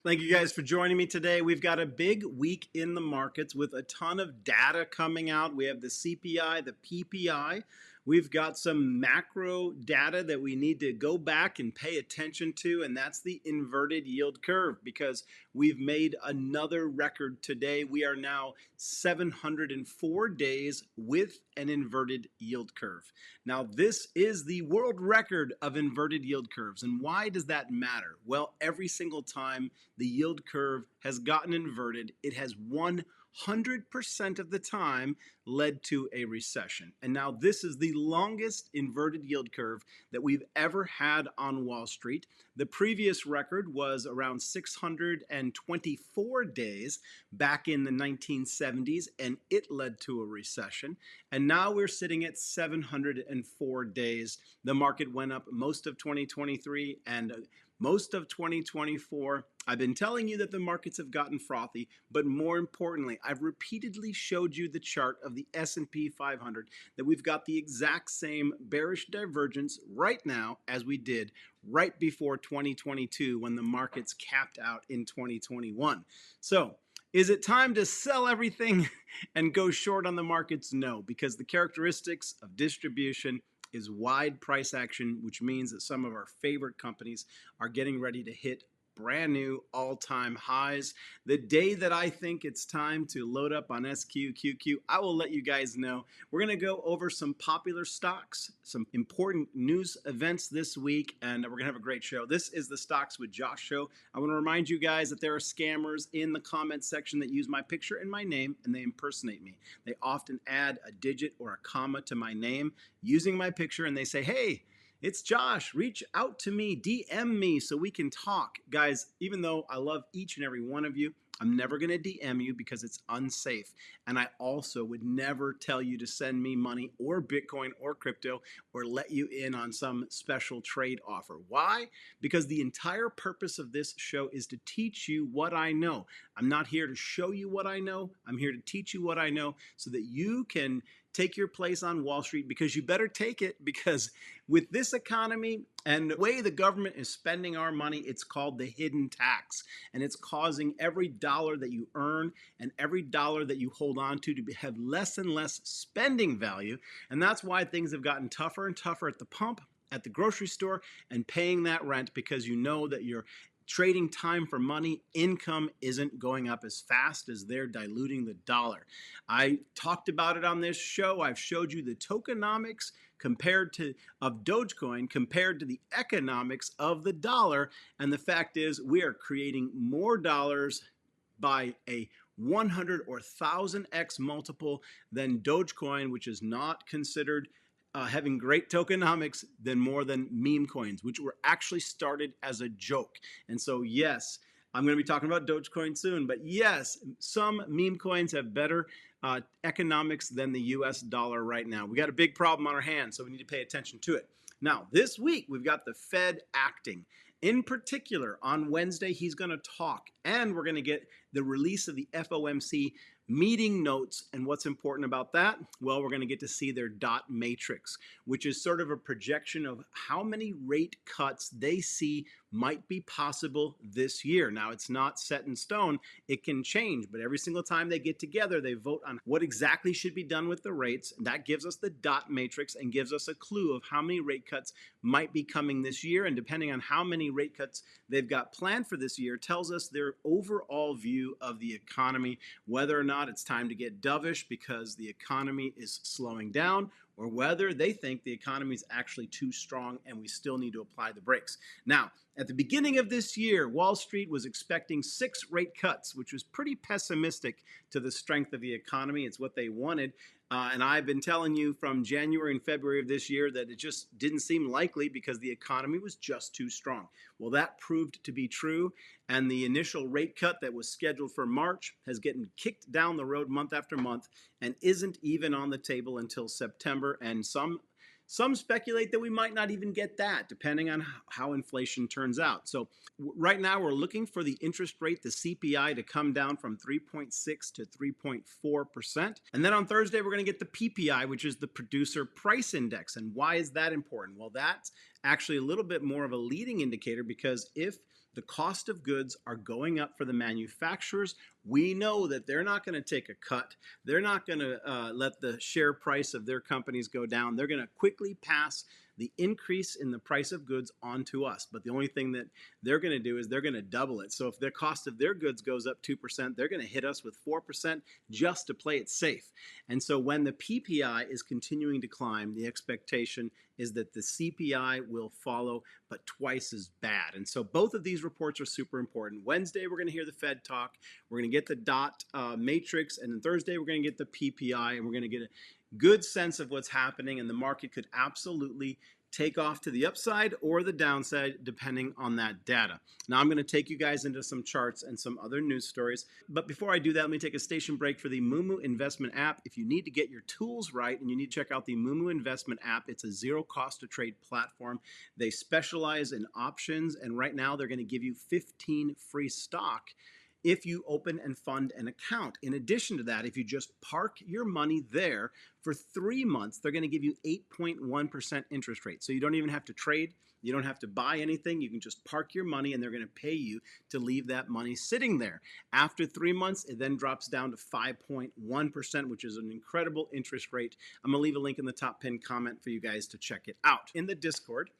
Thank you guys for joining me today. We've got a big week in the markets with a ton of data coming out. We have the CPI, the PPI. We've got some macro data that we need to go back and pay attention to, and that's the inverted yield curve because we've made another record today. We are now 704 days with an inverted yield curve. Now, this is the world record of inverted yield curves. And why does that matter? Well, every single time the yield curve has gotten inverted, it has 100% of the time led to a recession. And now this is the longest inverted yield curve that we've ever had on Wall Street. The previous record was around 624 days back in the 1970s, and it led to a recession. And now we're sitting at 704 days. The market went up most of 2023 and most of 2024. I've been telling you that the markets have gotten frothy, but more importantly, I've repeatedly showed you the chart of the S&P 500 that we've got the exact same bearish divergence right now as we did right before 2022 when the markets capped out in 2021. So, is it time to sell everything and go short on the markets? No, because the characteristics of distribution is wide price action, which means that some of our favorite companies are getting ready to hit brand new all-time highs. The day that I think it's time to load up on SQQQ, I will let you guys know. We're going to go over some popular stocks, some important news events this week, and we're going to have a great show. This is the Stocks with Josh show. I want to remind you guys that there are scammers in the comment section that use my picture and my name, and they impersonate me. They often add a digit or a comma to my name using my picture, and they say, hey, it's Josh, reach out to me, DM me so we can talk. Guys, even though I love each and every one of you, I'm never going to DM you because it's unsafe. And I also would never tell you to send me money or Bitcoin or crypto or let you in on some special trade offer. Why? Because the entire purpose of this show is to teach you what I know. I'm not here to show you what I know. I'm here to teach you what I know so that you can take your place on Wall Street, because you better take it, because with this economy and the way the government is spending our money, it's called the hidden tax. And it's causing every dollar that you earn and every dollar that you hold on to have less and less spending value. And that's why things have gotten tougher and tougher at the pump, at the grocery store, and paying that rent, because you know that you're trading time for money. Income isn't going up as fast as they're diluting the dollar. I talked about it on this show. I've showed you the tokenomics of Dogecoin compared to the economics of the dollar. And the fact is, we are creating more dollars by a 100 or 1000x multiple than Dogecoin, which is not considered having great tokenomics, than more than meme coins, which were actually started as a joke. And so, yes, I'm going to be talking about Dogecoin soon, but yes, some meme coins have better economics than the US dollar right now. We got a big problem on our hands, so we need to pay attention to it. Now, this week, we've got the Fed acting. In particular, on Wednesday, he's going to talk, and we're going to get the release of the FOMC meeting notes. And what's important about that? Well, we're going to get to see their dot matrix, which is sort of a projection of how many rate cuts they see might be possible this year. Now, it's not set in stone. It can change, but every single time they get together, they vote on what exactly should be done with the rates. And that gives us the dot matrix and gives us a clue of how many rate cuts might be coming this year. And depending on how many rate cuts they've got planned for this year, tells us their overall view of the economy, whether or not it's time to get dovish because the economy is slowing down, or whether they think the economy is actually too strong and we still need to apply the brakes. Now, at the beginning of this year, Wall Street was expecting 6 rate cuts, which was pretty pessimistic to the strength of the economy. It's what they wanted. And I've been telling you from January and February of this year that it just didn't seem likely because the economy was just too strong. Well, that proved to be true. And the initial rate cut that was scheduled for March has gotten kicked down the road month after month and isn't even on the table until September. And some speculate that we might not even get that, depending on how inflation turns out. So right now we're looking for the interest rate, the CPI, to come down from 3.6 to 3.4%. And then on Thursday, we're going to get the PPI, which is the Producer Price Index. And why is that important? Well, that's actually a little bit more of a leading indicator, because if The cost of goods are going up for the manufacturers. We know that they're not going to take a cut. They're not going to let the share price of their companies go down. They're going to quickly pass the increase in the price of goods onto us. But the only thing that they're going to do is they're going to double it. So if the cost of their goods goes up 2%, they're going to hit us with 4% just to play it safe. And so when the PPI is continuing to climb, the expectation is that the CPI will follow, but twice as bad. And so both of these reports are super important. Wednesday, we're going to hear the Fed talk. We're going to get the dot matrix. And then Thursday, we're going to get the PPI. And we're going to get a good sense of what's happening. And the market could absolutely take off to the upside or the downside depending on that data. Now I'm going to take you guys into some charts and some other news stories. But before I do that, let me take a station break for the MOOMOO investment app. If you need to get your tools right and you need to check out the MOOMOO investment app, it's a zero cost to trade platform. They specialize in options, and right now they're going to give you 15 free stock if you open and fund an account. In addition to that, if you just park your money there for 3 months, they're going to give you 8.1% interest rate. So you don't even have to trade. You don't have to buy anything. You can just park your money and they're going to pay you to leave that money sitting there. After 3 months, it then drops down to 5.1%, which is an incredible interest rate. I'm going to leave a link in the top pinned comment for you guys to check it out. In the Discord,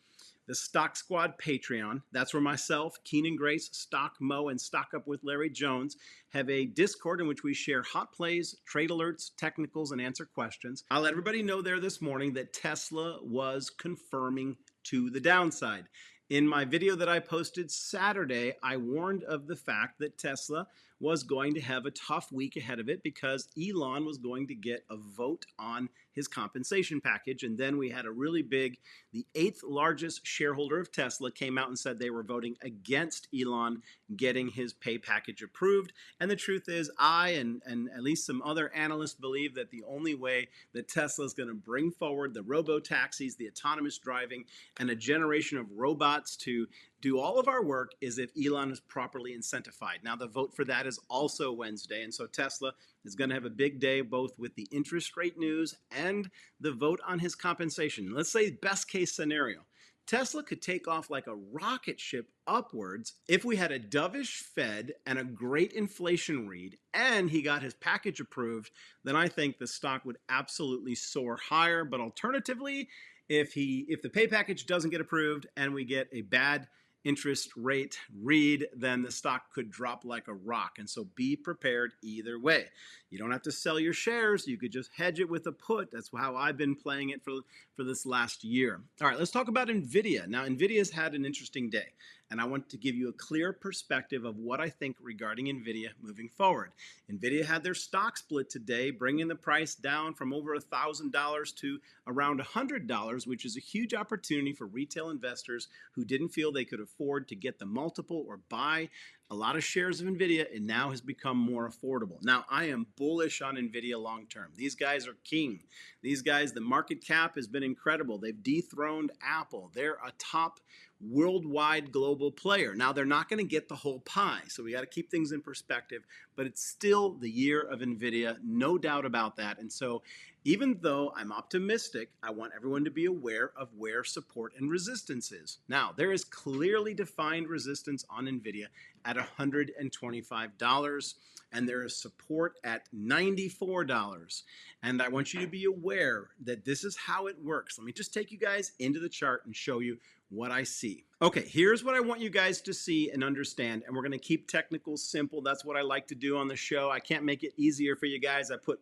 the Stock Squad Patreon, that's where myself, Keenan Grace, Stock Mo, and Stock Up with Larry Jones have a Discord in which we share hot plays, trade alerts, technicals, and answer questions. I'll let everybody know there this morning that Tesla was confirming to the downside. In my video that I posted Saturday, I warned of the fact that Tesla was going to have a tough week ahead of it because Elon was going to get a vote on his compensation package. And then we had a really big, the 8th largest shareholder of Tesla came out and said they were voting against Elon getting his pay package approved. And the truth is, I and at least some other analysts believe that the only way that Tesla is going to bring forward the robo-taxis, the autonomous driving, and a generation of robots to do all of our work is if Elon is properly incentivized. Now, the vote for that is also Wednesday, and so Tesla is going to have a big day both with the interest rate news and the vote on his compensation. Let's say best case scenario. Tesla could take off like a rocket ship upwards if we had a dovish Fed and a great inflation read and he got his package approved. Then I think the stock would absolutely soar higher. But alternatively, if the pay package doesn't get approved and we get a bad interest rate read, then the stock could drop like a rock. And so be prepared either way. You don't have to sell your shares. You could just hedge it with a put. That's how I've been playing it for this last year. All right, let's talk about NVIDIA. Now, NVIDIA's had an interesting day, and I want to give you a clear perspective of what I think regarding NVIDIA moving forward. NVIDIA had their stock split today, bringing the price down from over $1,000 to around $100, which is a huge opportunity for retail investors who didn't feel they could afford to get the multiple or buy a lot of shares of NVIDIA. It now has become more affordable. Now, I am bullish on NVIDIA long term. These guys are king. These guys, the market cap has been incredible. They've dethroned Apple. They're a top worldwide global player. Now, they're not going to get the whole pie, so we got to keep things in perspective, but it's still the year of NVIDIA, no doubt about that. And so even though I'm optimistic, I want everyone to be aware of where support and resistance is. Now, there is clearly defined resistance on NVIDIA at $125, and there is support at $94. And I want you to be aware that this is how it works. Let me just take you guys into the chart and show you what I see. Okay, here's what I want you guys to see and understand, and we're going to keep technicals simple. That's what I like to do on the show. I can't make it easier for you guys. I put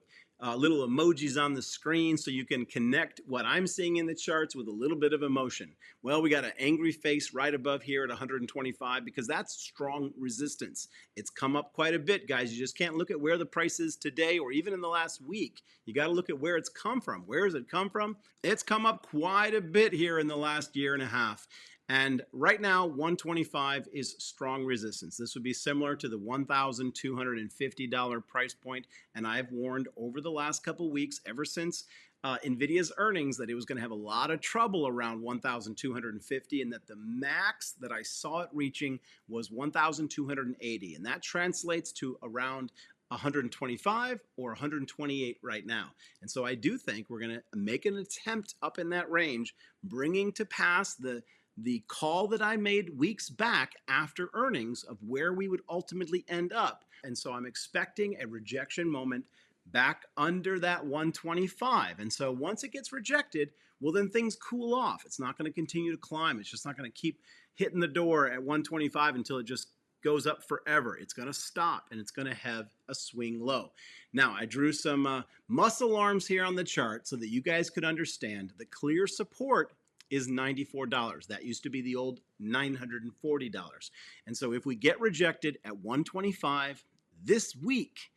little emojis on the screen so you can connect what I'm seeing in the charts with a little bit of emotion. Well, we got an angry face right above here at 125 because that's strong resistance. It's come up quite a bit, guys. You just can't look at where the price is today or even in the last week. You got to look at where it's come from. Where has it come from? It's come up quite a bit here in the last year and a half. And right now, 125 is strong resistance. This would be similar to the $1,250 price point. And I've warned over the last couple weeks, ever since NVIDIA's earnings, that it was going to have a lot of trouble around 1,250, and that the max that I saw it reaching was 1,280. And that translates to around 125 or 128 right now. And so I do think we're going to make an attempt up in that range, bringing to pass the the call that I made weeks back after earnings of where we would ultimately end up. And so I'm expecting a rejection moment back under that 125. And so once it gets rejected, well, then things cool off. It's not going to continue to climb. It's just not going to keep hitting the door at 125 until it just goes up forever. It's going to stop and it's going to have a swing low. Now, I drew some muscle arms here on the chart so that you guys could understand the clear support is $94. That used to be the old $940. And so if we get rejected at 125 this week,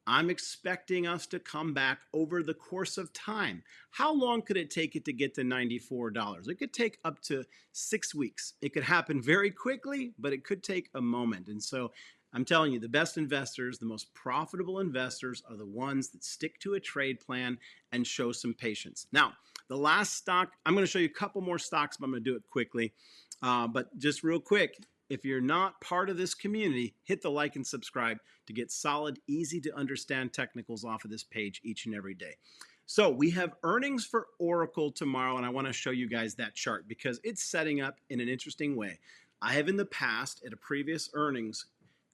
I'm expecting us to come back over the course of time. How long could it take it to get to $94? It could take up to 6 weeks. It could happen very quickly, but it could take a moment. And so I'm telling you, the best investors, the most profitable investors are the ones that stick to a trade plan and show some patience. Now, the last stock, I'm going to show you a couple more stocks, but I'm going to do it quickly. But just real quick, if you're not part of this community, hit the like and subscribe to get solid, easy to understand technicals off of this page each and every day. So we have earnings for Oracle tomorrow, and I want to show you guys that chart because it's setting up in an interesting way. I have in the past, at a previous earnings,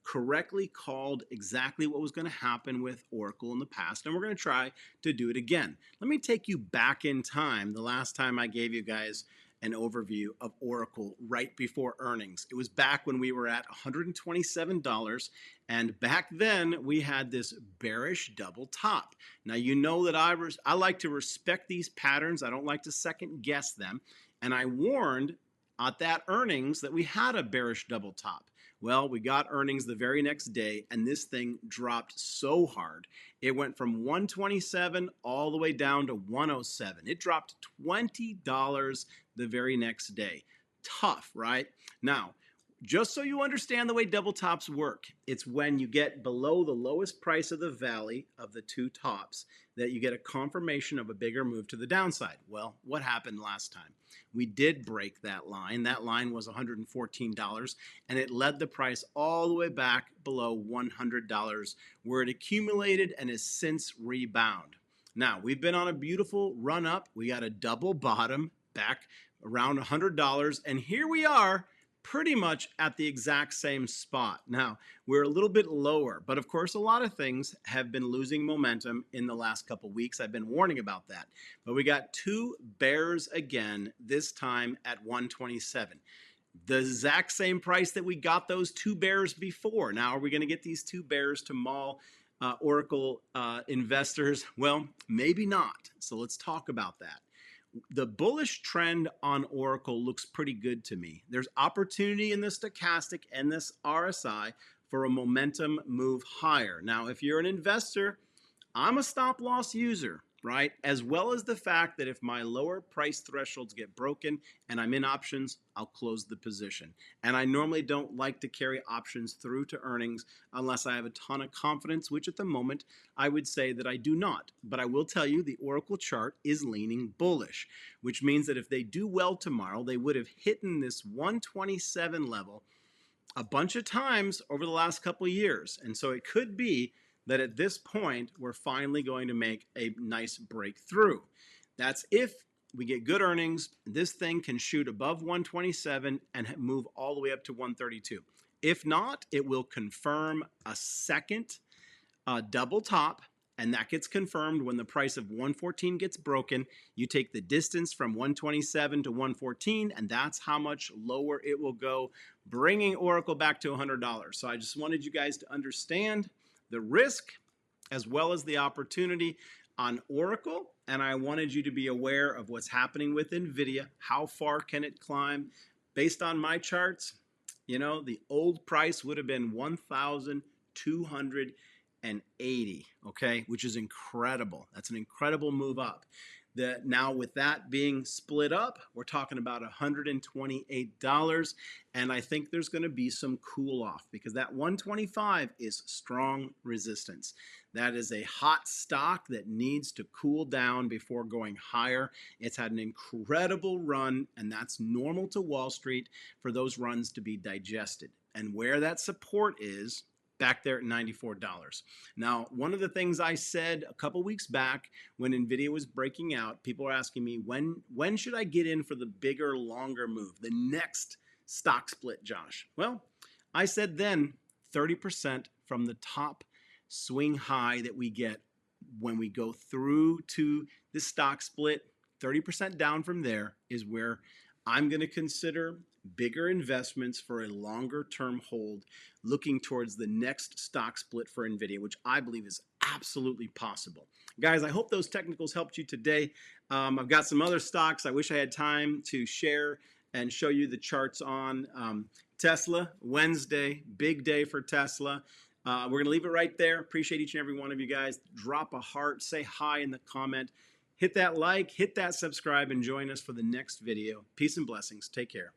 correctly called exactly what was going to happen with Oracle in the past, and we're going to try to do it again. Let me take you back in time, the last time I gave you guys an overview of Oracle right before earnings. It was back when we were at $127, and back then we had this bearish double top. Now you know that I like to respect these patterns. I don't like to second guess them, and I warned at that earnings that we had a bearish double top. Well, we got earnings the very next day, and this thing dropped so hard. It went from 127 all the way down to 107. It dropped $20 the very next day. Tough, right? Now, just so you understand the way double tops work, it's when you get below the lowest price of the valley of the two tops that you get a confirmation of a bigger move to the downside. Well, what happened last time? We did break that line. That line was $114, and it led the price all the way back below $100, where it accumulated and has since rebound. Now, we've been on a beautiful run up. We got a double bottom back around $100, and here we are pretty much at the exact same spot. Now, we're a little bit lower, but of course, a lot of things have been losing momentum in the last couple weeks. I've been warning about that. But we got two bears again, this time at 127. The exact same price that we got those two bears before. Now, are we going to get these two bears to maul Oracle investors? Well, maybe not. So let's talk about that. The bullish trend on Oracle looks pretty good to me. There's opportunity in the stochastic and this RSI for a momentum move higher. Now, if you're an investor, I'm a stop loss user, right? As well as the fact that if my lower price thresholds get broken and I'm in options, I'll close the position. And I normally don't like to carry options through to earnings unless I have a ton of confidence, which at the moment I would say that I do not. But I will tell you the Oracle chart is leaning bullish, which means that if they do well tomorrow, they would have hit this 127 level a bunch of times over the last couple of years. And so it could be that at this point, we're finally going to make a nice breakthrough. That's if we get good earnings. This thing can shoot above 127 and move all the way up to 132. If not, it will confirm a second double top, and that gets confirmed when the price of 114 gets broken. You take the distance from 127 to 114, and that's how much lower it will go, bringing Oracle back to $100. So I just wanted you guys to understand the risk as well as the opportunity on Oracle, and I wanted you to be aware of what's happening with NVIDIA. How far can it climb? Based on my charts, you know, the old price would have been 1,280, okay, which is incredible. That's an incredible move up. Now with that being split up, we're talking about $128, and I think there's going to be some cool off because that 125 is strong resistance. That is a hot stock that needs to cool down before going higher. It's had an incredible run, and that's normal to Wall Street for those runs to be digested. And where that support is back there at $94. Now, one of the things I said a couple weeks back when NVIDIA was breaking out, people were asking me, when should I get in for the bigger, longer move, the next stock split, Josh? Well, I said then 30% from the top swing high that we get when we go through to the stock split, 30% down from there is where I'm going to consider bigger investments for a longer term hold, looking towards the next stock split for NVIDIA, which I believe is absolutely possible. Guys, I hope those technicals helped you today. I've got some other stocks I wish I had time to share and show you the charts on. Tesla, Wednesday, big day for Tesla. We're going to leave it right there. Appreciate each and every one of you guys. Drop a heart, say hi in the comment. Hit that like, hit that subscribe, and join us for the next video. Peace and blessings. Take care.